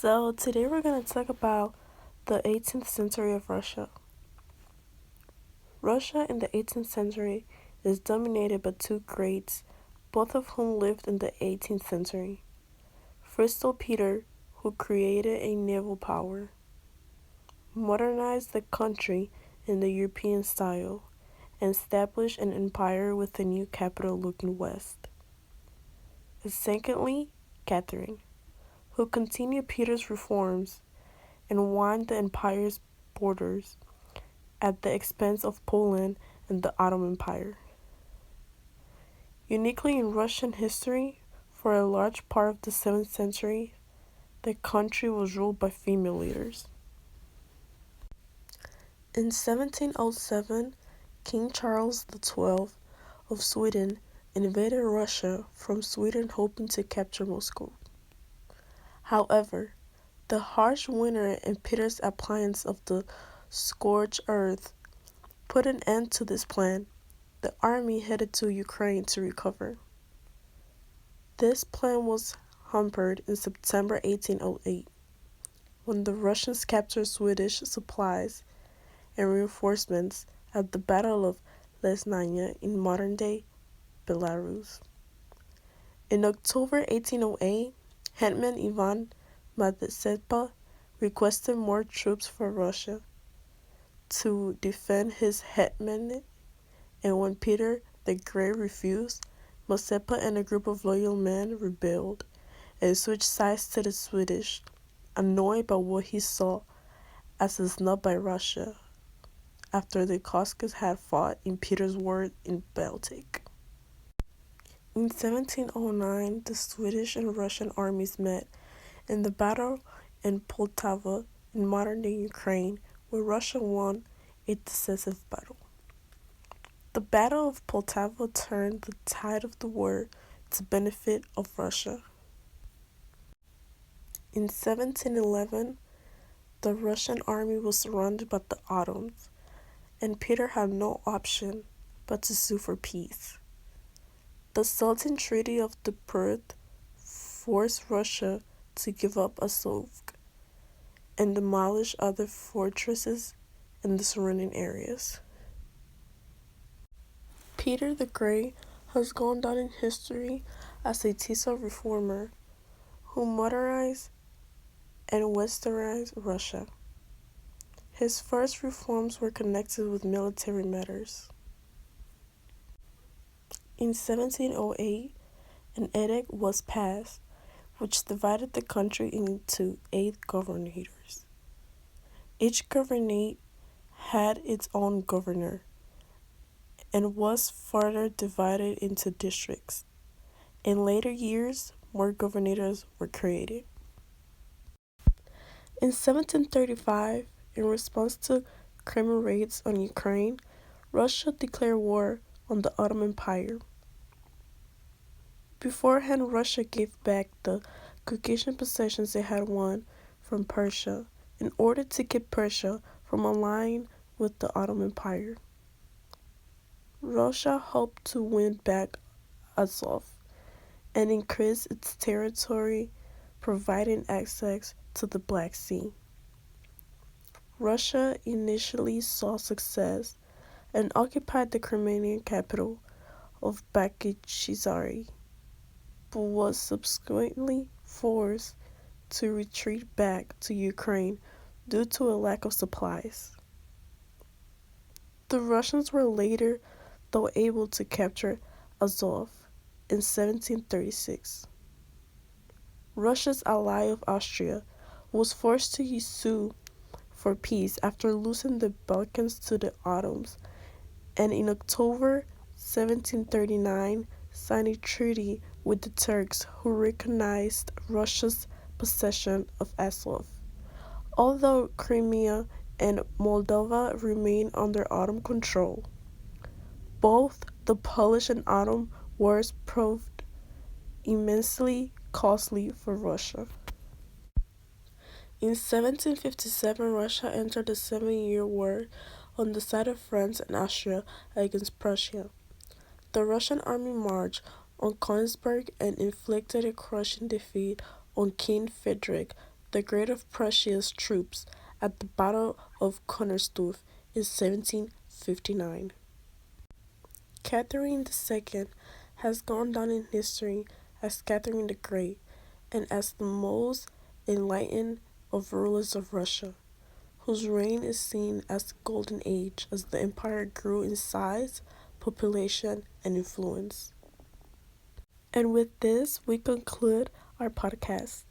So, today we're going to talk about the 18th century of Russia. Russia in the 18th century is dominated by two greats, both of whom lived in the 18th century. First, Peter, who created a naval power, modernized the country in the European style, and established an empire with a new capital looking west. And secondly, Catherine, who continued Peter's reforms and widened the empire's borders at the expense of Poland and the Ottoman Empire. Uniquely in Russian history, for a large part of the 7th century, the country was ruled by female leaders. In 1707, King Charles XII of Sweden invaded Russia from Sweden hoping to capture Moscow. However, the harsh winter and Peter's appliance of the scorched earth put an end to this plan. The army headed to Ukraine to recover. This plan was hampered in September 1808, when the Russians captured Swedish supplies and reinforcements at the Battle of Lesnaya in modern-day Belarus. In October 1808, Hetman Ivan Mazepa requested more troops for Russia to defend his hetmanate, and when Peter the Great refused, Mazepa and a group of loyal men rebelled and switched sides to the Swedish, annoyed by what he saw as a snub by Russia after the Cossacks had fought in Peter's war in Baltic. In 1709, the Swedish and Russian armies met in the battle in Poltava in modern-day Ukraine, where Russia won a decisive battle. The Battle of Poltava turned the tide of the war to benefit of Russia. In 1711, the Russian army was surrounded by the Ottomans, and Peter had no option but to sue for peace. The Sultan Treaty of the Perth forced Russia to give up Azov and demolish other fortresses in the surrounding areas. Peter the Great has gone down in history as a Tsar reformer who modernized and westernized Russia. His first reforms were connected with military matters. In 1708, an edict was passed which divided the country into 8 governorates. Each governorate had its own governor and was further divided into districts. In later years, more governorates were created. In 1735, in response to Crimean raids on Ukraine, Russia declared war on the Ottoman Empire. Beforehand, Russia gave back the Caucasian possessions it had won from Persia in order to keep Persia from allying with the Ottoman Empire. Russia hoped to win back Azov and increase its territory, providing access to the Black Sea. Russia initially saw success and occupied the Crimean capital of Bakhchisari, but was subsequently forced to retreat back to Ukraine due to a lack of supplies. The Russians were later, though, able to capture Azov in 1736. Russia's ally of Austria was forced to sue for peace after losing the Balkans to the Ottomans, and in October 1739 signed a treaty with the Turks, who recognized Russia's possession of Azov. Although Crimea and Moldova remained under Ottoman control, both the Polish and Ottoman wars proved immensely costly for Russia. In 1757, Russia entered the Seven-Year War on the side of France and Austria against Prussia. The Russian army marched on Königsberg and inflicted a crushing defeat on King Frederick the Great of Prussia's troops at the Battle of Konnersdorf in 1759. Catherine II has gone down in history as Catherine the Great and as the most enlightened of rulers of Russia, whose reign is seen as the golden age as the empire grew in size, population, and influence. And with this, we conclude our podcast.